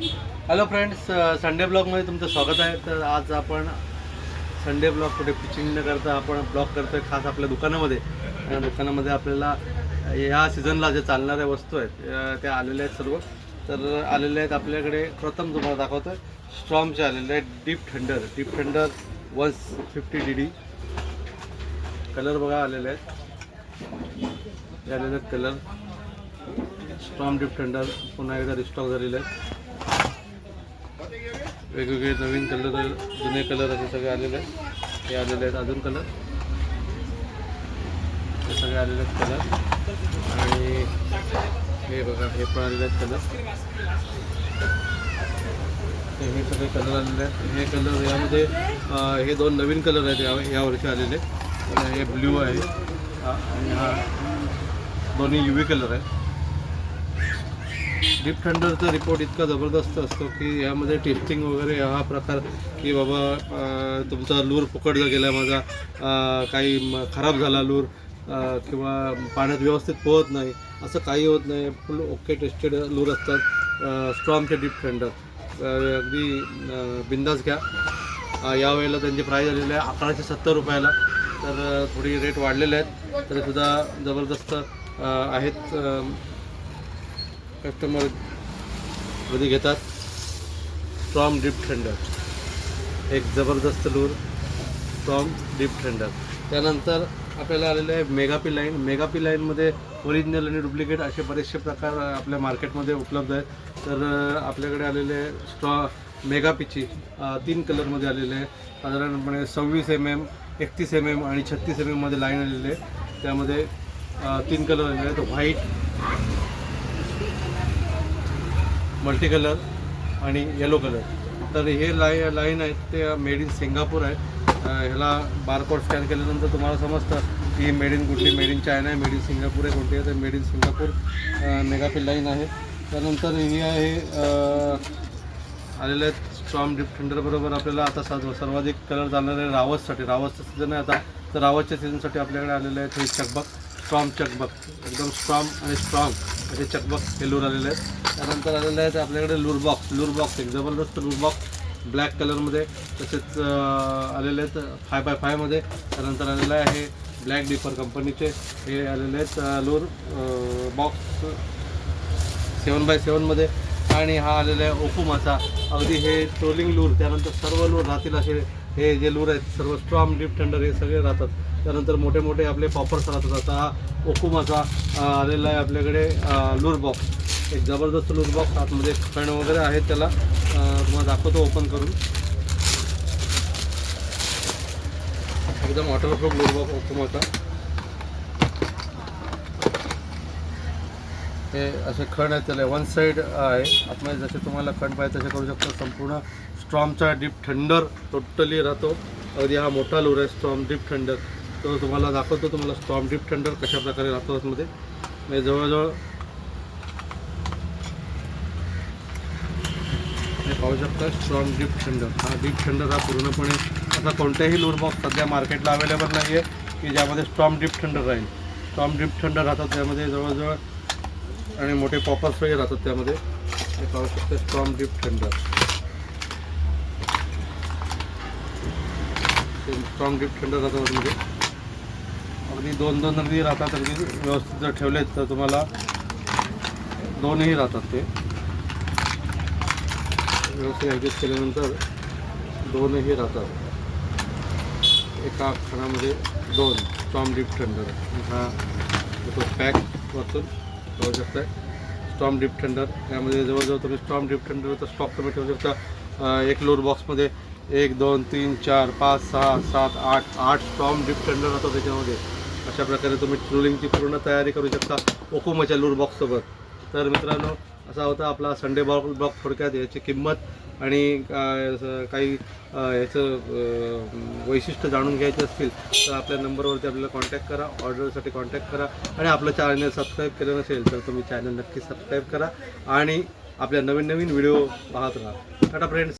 Hello friends, Sunday ब्लॉगमध्ये तुमचं स्वागत आहे. तर आज आपण संडे ब्लॉग कुठे पिचिंग न करता आपण ब्लॉग करतो आहे खास आपल्या दुकानामध्ये. या दुकानामध्ये आपल्याला या सीझनला जे चालणाऱ्या वस्तू आहेत त्या आलेल्या आहेत सर्व. तर आलेले आहेत आपल्याकडे. प्रथम तुम्हाला दाखवतो आहे स्ट्रॉमचे आलेले आहेत डीप थंडर 150 DD. कलर बघा आलेले आहेत, हे आलेले आहेत कलर. स्ट्रॉम डीप थंडर पुन्हा एकदा रिस्टॉक झालेले आहेत. वेगवेगळे नवीन कलर, जुने कलर असे सगळे आलेले आहेत. हे आलेले आहेत अजून कलर, हे सगळे आलेले आहेत कलर. आणि हे बघा, हे पण आलेले आहेत कलर. हे सगळे कलर आलेले आहेत. हे कलर यामध्ये हे दोन नवीन कलर आहेत यावर्षी आलेले. हे ब्ल्यू आहे आणि हा दोन्ही UV कलर आहे. डीप थंडरचा रिपोर्ट इतका ज़बरदस्त असतो की यामध्ये टेस्टिंग वगैरे हा प्रकार की बाबा तुमचा लूर फुकट गेला, माझा काही खराब झाला लूर किंवा पाण्यात व्यवस्थित पोहत नाही, असं काही होत नाही. फुल ओके टेस्टेड लूर असतात स्ट्रॉमचे डीप थंडर. अगदी बिंदास घ्या. यावेळेला त्यांची प्राईस आलेली आहे 1170 रुपयाला. तर थोडी रेट वाढलेले आहेत तरीसुद्धा ज़बरदस्त आहेत. कस्टमर कधी घेतात. स्ट्रॉम डीप थंडर, एक ज़बरदस्त लूर स्ट्रॉम डीप थंडर. त्यानंतर आपल्याला आलेलं आहे मेगापी लाईनमध्ये ओरिजिनल आणि डुप्लिकेट असे बरेचसे प्रकार आपल्या मार्केटमध्ये उपलब्ध आहेत. तर आपल्याकडे आलेले मेगापीची 3 कलरमध्ये आलेले आहे. साधारणपणे 26 mm, 31 mm आणि 36 mm मध्ये लाईन आलेली आहे. त्यामध्ये 3 कलर आलेले आहेत, व्हाईट, मल्टी कलर आणि येलो कलर. तर हे लाईन आहेत ते मेड इन सिंगापूर आहेत. ह्याला बारकोड स्कॅन केल्यानंतर तुम्हाला समजतं की मेड इन कुठली, मेड इन चायना आहे, मेड इन सिंगापूर आहे, कोणती आहे. तर मेड इन सिंगापूर मेगापी लाईन आहे. त्यानंतर ही आहे आलेले आहेत स्ट्रॉम डीप थंडरबरोबर आपल्याला आता सर्वाधिक कलर जाणारे रावसचं सीझन आहे आता. तर रावसच्या सीझनसाठी आपल्याकडे आलेले आहेत हे चकबक, स्ट्रॉम चकबक, एकदम स्ट्रॉंग असे चकबक हे लूर आलेले आहेत. त्यानंतर आलेले आहेत आपल्याकडे लूर बॉक्स एक ज़बरदस्त लूर बॉक्स ब्लॅक कलरमध्ये. तसेच आलेले आहेत 5x5 मध्ये. त्यानंतर आलेलं आहे ब्लॅक डिपर कंपनीचे हे आलेले आहेत लूर बॉक्स 7x7 मध्ये. आणि हा आलेला आहे ओकुमाचा, अगदी हे ट्रोलिंग लूर. त्यानंतर सर्व लूर राहतील असे हे जे लूर आहेत सर्व स्ट्रॉम डीप थंडर हे सगळे राहतात. त्यानंतर मोठे मोठे आपले पॉपर्स राहतात. आता हा ओकुमाचा आलेला आहे आपल्याकडे लूर बॉक्स, एक ज़बरदस्त लूर बॉक्स. आतमध्ये खण वगैरे आहेत त्याला, तुम्हाला दाखवतो ओपन करून. एकदम वॉटरप्रूफ लूर बॉक्स ओकुमाचा. हे असे खण आहेत त्याला, वन साईड आहे. आतमध्ये जसे तुम्हाला खण पाहिजे तसे करू शकता. संपूर्ण स्ट्रॉमचा डीप थंडर टोटली राहतो. अगदी हा मोठा लूर आहे स्ट्रॉम डीप थंडर. तो तुम्हाला दाखवतो तुम्हाला स्ट्रॉम डीप थंडर कशा प्रकारे राहतो आतमध्ये. म्हणजे जवळजवळ हे पाहू शकता स्ट्रॉम डीप थंडर. हा डीप थंडर हा पूर्णपणे आता कोणत्याही लूर बॉक्स सध्या मार्केटला अवेलेबल नाही आहे की ज्यामध्ये स्ट्रॉम डीप थंडर राहील. स्ट्रॉम डीप थंडर राहतात त्यामध्ये जवळजवळ, आणि मोठे पॉपर्सही राहतात त्यामध्ये. हे पाहू शकता storm deep thunder. Storm deep thunder राहतात म्हणजे अगदी दोन अगदी राहतात. अगदी व्यवस्थित जर ठेवलेत तर तुम्हाला दोनही राहतात. ते व्यवस्थित ॲडजस्ट केल्यानंतर दोनही राहतात. एका खणामध्ये 2 स्ट्रॉम डीप थंडर. हा तो पॅक वाचून पाहू शकता स्ट्रॉम डीप थंडर. यामध्ये जवळजवळ तुम्ही स्ट्रॉम डीप थंडरचा स्टॉक तुम्ही ठेवू शकता. एक लूर बॉक्समध्ये 1 2 3 4 5 6 7 8 स्ट्रॉम डीप थंडर राहतो त्याच्यामध्ये. अशा प्रकारे तुम्ही ट्रोलिंगची पूर्ण तयारी करू शकता ओकुमाच्या लूर बॉक्ससोबत. तर मित्रांनो, असा होता आपला संडे ब्लॉग. थोडक्यात याची किंमत आणि काही याचं वैशिष्ट्य जाणून घ्यायचे असतील तर आपल्या नंबरवरती आपल्याला कॉन्टॅक्ट करा, ऑर्डरसाठी कॉन्टॅक्ट करा. आणि आपलं चॅनल सबस्क्राईब केलं नसेल तर तुम्ही चॅनल नक्की सबस्क्राईब करा आणि आपल्या नवीन व्हिडिओ पाहत राहा. टाटा फ्रेंड्स.